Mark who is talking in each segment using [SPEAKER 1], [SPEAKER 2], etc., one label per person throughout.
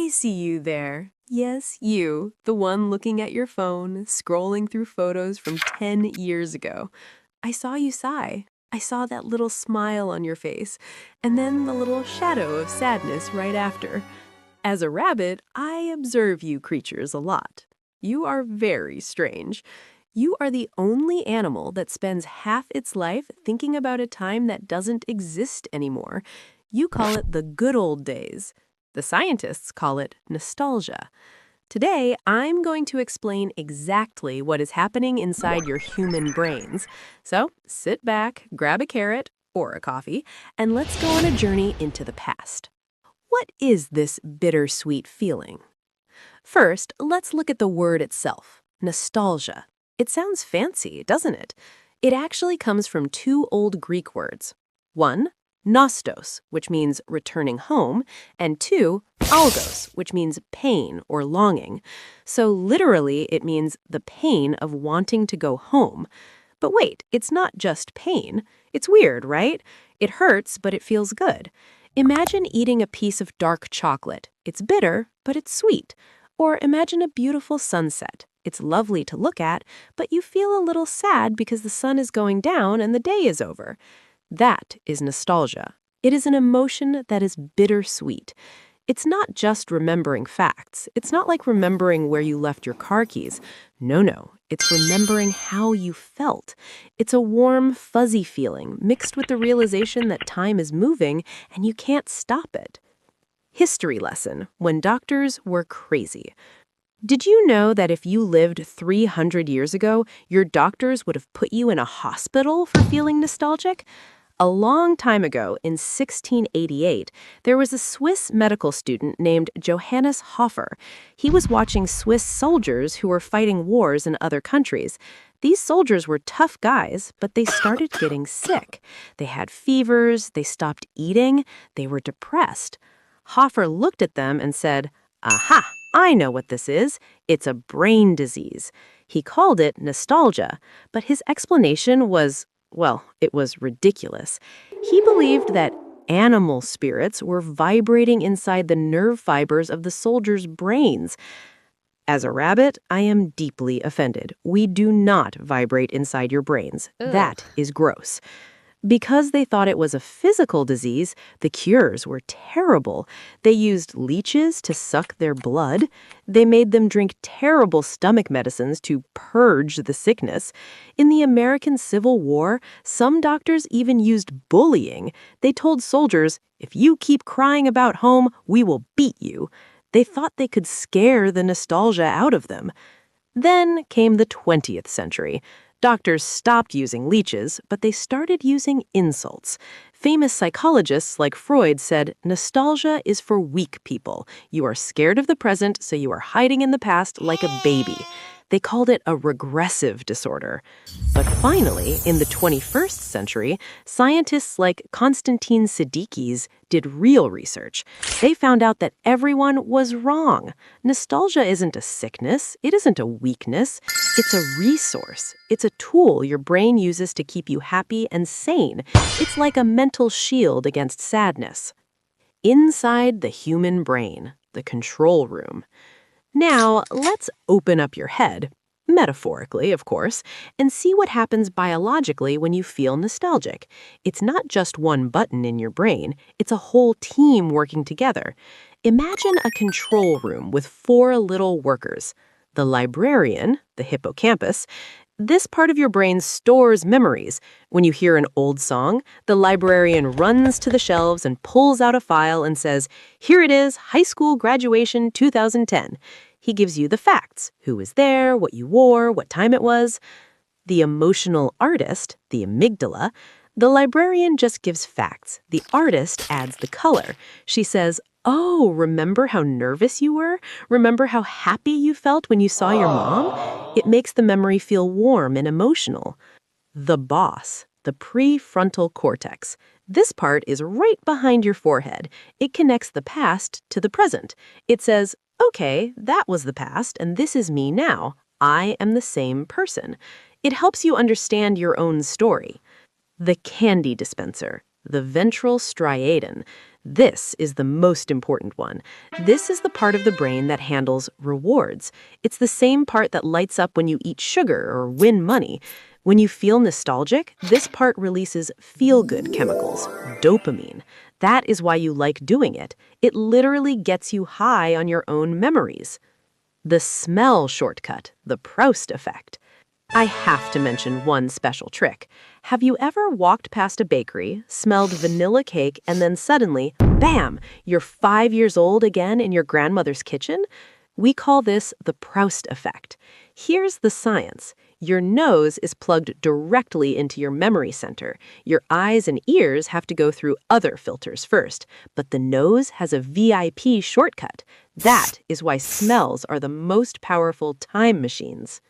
[SPEAKER 1] I see you there. Yes, you, the one looking at your phone, scrolling through photos from 10 years ago. I saw you sigh. I saw that little smile on your face, and then the little shadow of sadness right after. As a rabbit, I observe you creatures a lot. You are very strange. You are the only animal that spends half its life thinking about a time that doesn't exist anymore. You call it the good old days. The scientists call it nostalgia. Today, I'm going to explain exactly what is happening inside your human brains. So sit back, grab a carrot or a coffee, and let's go on a journey into the past. What is this bittersweet feeling? First, let's look at the word itself, nostalgia. It sounds fancy, doesn't it? It actually comes from two old Greek words. One, nostos, which means returning home, and two, algos, which means pain or longing. So literally, it means the pain of wanting to go home. But wait, it's not just pain. It's weird, right? It hurts, but it feels good. Imagine eating a piece of dark chocolate. It's bitter, but it's sweet. Or imagine a beautiful sunset. It's lovely to look at, but you feel a little sad because the sun is going down and the day is over. That is nostalgia. It is an emotion that is bittersweet. It's not just remembering facts. It's not like remembering where you left your car keys. No. It's remembering how you felt. It's a warm, fuzzy feeling mixed with the realization that time is moving and you can't stop it. History lesson: when doctors were crazy. Did you know that if you lived 300 years ago, your doctors would have put you in a hospital for feeling nostalgic? A long time ago, in 1688, there was a Swiss medical student named Johannes Hofer. He was watching Swiss soldiers who were fighting wars in other countries. These soldiers were tough guys, but they started getting sick. They had fevers, they stopped eating, they were depressed. Hofer looked at them and said, "Aha! I know what this is. It's a brain disease." He called it nostalgia, but his explanation was, well, it was ridiculous. He believed that animal spirits were vibrating inside the nerve fibers of the soldiers' brains. As a rabbit, I am deeply offended. We do not vibrate inside your brains.
[SPEAKER 2] Ugh.
[SPEAKER 1] That is gross. Because they thought it was a physical disease, the cures were terrible. They used leeches to suck their blood. They made them drink terrible stomach medicines to purge the sickness. In the American Civil War, some doctors even used bullying. They told soldiers, "If you keep crying about home, we will beat you." They thought they could scare the nostalgia out of them. Then came the 20th century. Doctors stopped using leeches, but they started using insults. Famous psychologists like Freud said, "Nostalgia is for weak people. You are scared of the present, so you are hiding in the past like a baby." They called it a regressive disorder. But finally, in the 21st century, scientists like Konstantin Siddiquis did real research. They found out that everyone was wrong. Nostalgia isn't a sickness. It isn't a weakness. It's a resource. It's a tool your brain uses to keep you happy and sane. It's like a mental shield against sadness. Inside the human brain, the control room. Now, let's open up your head, metaphorically, of course, and see what happens biologically when you feel nostalgic. It's not just one button in your brain, it's a whole team working together. Imagine a control room with 4 little workers. The librarian, the hippocampus. This part of your brain stores memories. When you hear an old song, the librarian runs to the shelves and pulls out a file and says, "Here it is, high school graduation 2010. He gives you the facts: who was there, what you wore, what time it was. The emotional artist, the amygdala, the librarian just gives facts. The artist adds the color. She says, "Oh, remember how nervous you were? Remember how happy you felt when you saw your mom?" It makes the memory feel warm and emotional. The boss, the prefrontal cortex. This part is right behind your forehead. It connects the past to the present. It says, "Okay, that was the past, and this is me now. I am the same person." It helps you understand your own story. The candy dispenser, the ventral striatum. This is the most important one. This is the part of the brain that handles rewards. It's the same part that lights up when you eat sugar or win money. When you feel nostalgic, this part releases feel-good chemicals, dopamine. That is why you like doing it. It literally gets you high on your own memories. The smell shortcut, the Proust effect. I have to mention one special trick. Have you ever walked past a bakery, smelled vanilla cake, and then suddenly, bam, you're 5 years old again in your grandmother's kitchen? We call this the Proust effect. Here's the science. Your nose is plugged directly into your memory center. Your eyes and ears have to go through other filters first, but the nose has a VIP shortcut. That is why smells are the most powerful time machines.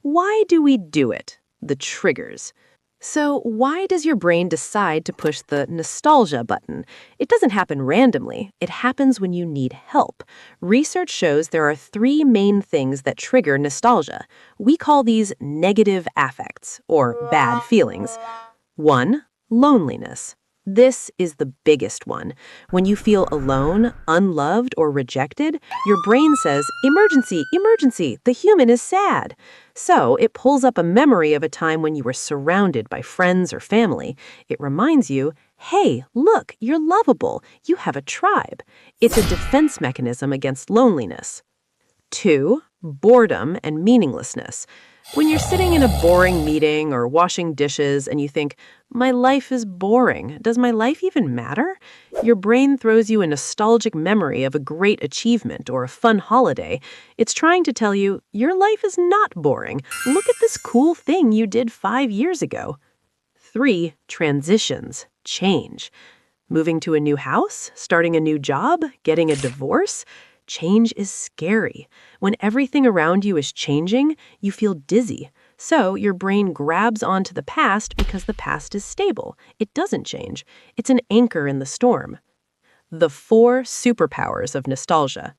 [SPEAKER 1] Why do we do it? The triggers. So why does your brain decide to push the nostalgia button? It doesn't happen randomly. It happens when you need help. Research shows there are 3 main things that trigger nostalgia. We call these negative affects, or bad feelings. 1. Loneliness. This is the biggest one. When you feel alone, unloved, or rejected, your brain says, emergency, emergency, the human is sad. So it pulls up a memory of a time when you were surrounded by friends or family. It reminds you, hey, look, you're lovable. You have a tribe. It's a defense mechanism against loneliness. 2. Boredom and meaninglessness. When you're sitting in a boring meeting or washing dishes and you think, my life is boring, does my life even matter? Your brain throws you a nostalgic memory of a great achievement or a fun holiday. It's trying to tell you, your life is not boring. Look at this cool thing you did 5 years ago. 3. Transitions, change. Moving to a new house, starting a new job, getting a divorce. Change is scary. When everything around you is changing, you feel dizzy. So your brain grabs onto the past because the past is stable. It doesn't change. It's an anchor in the storm. The 4 superpowers of nostalgia.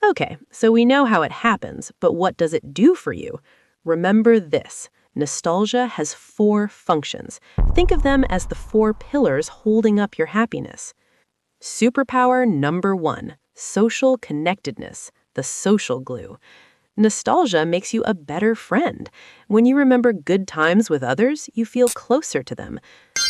[SPEAKER 1] Okay, so we know how it happens, but what does it do for you? Remember this. Nostalgia has 4 functions. Think of them as the 4 pillars holding up your happiness. Superpower number 1. Social connectedness, the social glue. Nostalgia makes you a better friend. When you remember good times with others, you feel closer to them.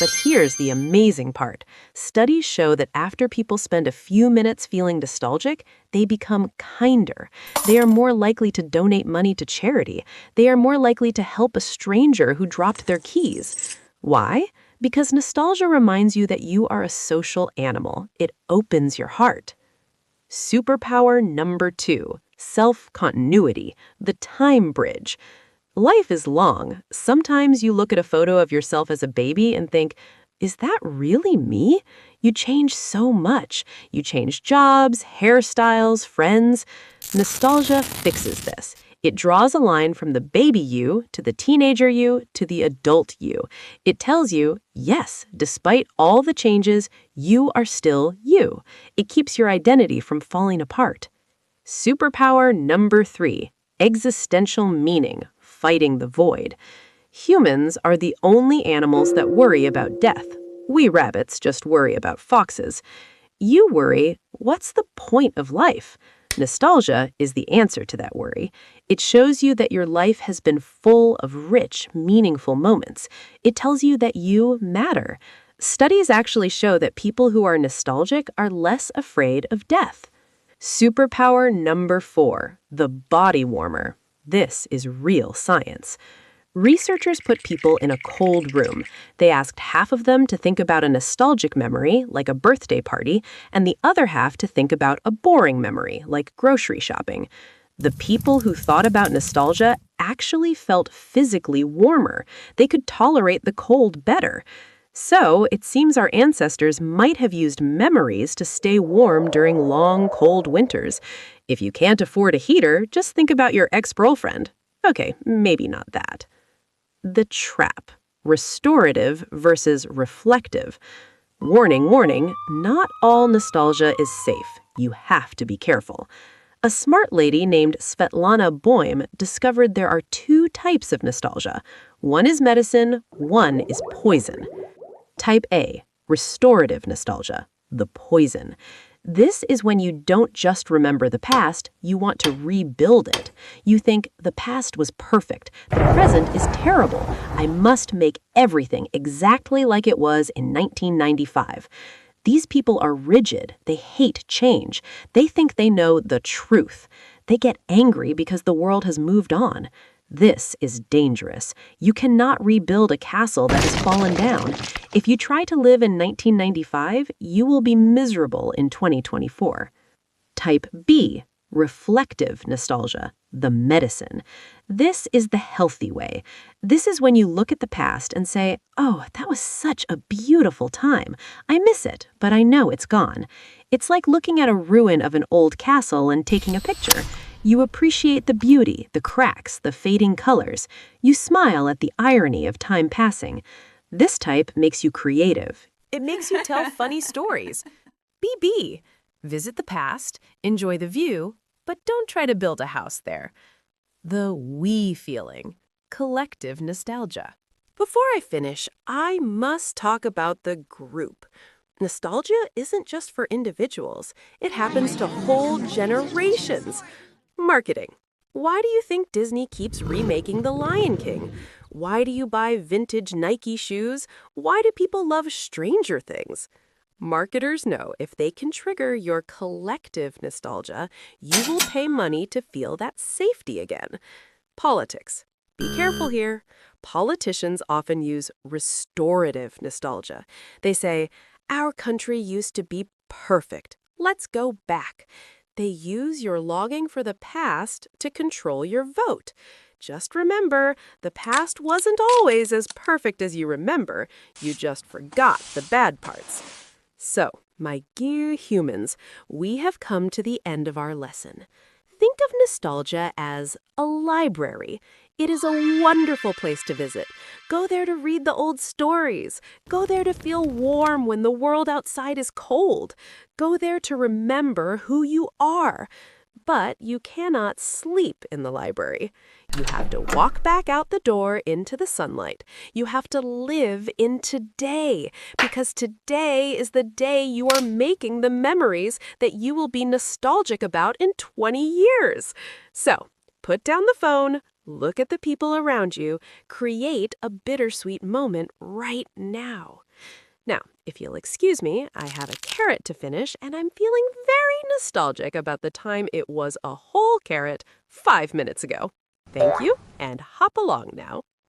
[SPEAKER 1] But here's the amazing part. Studies show that after people spend a few minutes feeling nostalgic, they become kinder. They are more likely to donate money to charity. They are more likely to help a stranger who dropped their keys. Why? Because nostalgia reminds you that you are a social animal. It opens your heart. Superpower number 2, self-continuity, the time bridge. Life is long. Sometimes you look at a photo of yourself as a baby and think, is that really me? You change so much. You change jobs, hairstyles, friends. Nostalgia fixes this. It draws a line from the baby you to the teenager you to the adult you. It tells you, yes, despite all the changes, you are still you. It keeps your identity from falling apart. Superpower number 3, existential meaning, fighting the void. Humans are the only animals that worry about death. We rabbits just worry about foxes. You worry, what's the point of life? Nostalgia is the answer to that worry. It shows you that your life has been full of rich, meaningful moments. It tells you that you matter. Studies actually show that people who are nostalgic are less afraid of death. Superpower number 4, the body warmer. This is real science. Researchers put people in a cold room. They asked half of them to think about a nostalgic memory, like a birthday party, and the other half to think about a boring memory, like grocery shopping. The people who thought about nostalgia actually felt physically warmer. They could tolerate the cold better. So, it seems our ancestors might have used memories to stay warm during long, cold winters. If you can't afford a heater, just think about your ex-girlfriend. Okay, maybe not that. The trap. Restorative versus reflective. Warning, warning, not all nostalgia is safe. You have to be careful. A smart lady named Svetlana Boym discovered there are 2 types of nostalgia. One is medicine, one is poison. Type A, restorative nostalgia.
[SPEAKER 2] the poison. This is when you don't just remember the past, you want to rebuild it. You think, the past was perfect, the present is terrible. I must make everything exactly like it was in 1995. These people are rigid. They hate change. They think they know the truth. They get angry because the world has moved on. This is dangerous. You cannot rebuild a castle that has fallen down. If you try to live in 1995, you will be miserable in 2024. Type B, reflective nostalgia, the medicine. This is the healthy way. This is when you look at the past and say, oh, that was such a beautiful time. I miss it, but I know it's gone. It's like looking at a ruin of an old castle and taking a picture. You appreciate the beauty, the cracks, the fading colors. You smile at the irony of time passing. This type makes you creative.
[SPEAKER 1] It makes you tell funny stories. BB. Visit the past, enjoy the view, but don't try to build a house there. The we feeling, collective nostalgia. Before I finish, I must talk about the group. Nostalgia isn't just for individuals. It happens to whole generations. Marketing. Why do you think Disney keeps remaking The Lion King? Why do you buy vintage Nike shoes? Why do people love Stranger Things? Marketers know if they can trigger your collective nostalgia, you will pay money to feel that safety again. Politics. Be careful here. Politicians often use restorative nostalgia. They say, our country used to be perfect. Let's go back. They use your longing for the past to control your vote. Just remember, the past wasn't always as perfect as you remember. You just forgot the bad parts. So, my dear humans, we have come to the end of our lesson. Think of nostalgia as a library. It is a wonderful place to visit. Go there to read the old stories. Go there to feel warm when the world outside is cold. Go there to remember who you are. But you cannot sleep in the library. You have to walk back out the door into the sunlight. You have to live in today, because today is the day you are making the memories that you will be nostalgic about in 20 years. So, put down the phone, look at the people around you, create a bittersweet moment right now. Now, if you'll excuse me, I have a carrot to finish, and I'm feeling very nostalgic about the time it was a whole carrot 5 minutes ago. Thank you, and hop along now.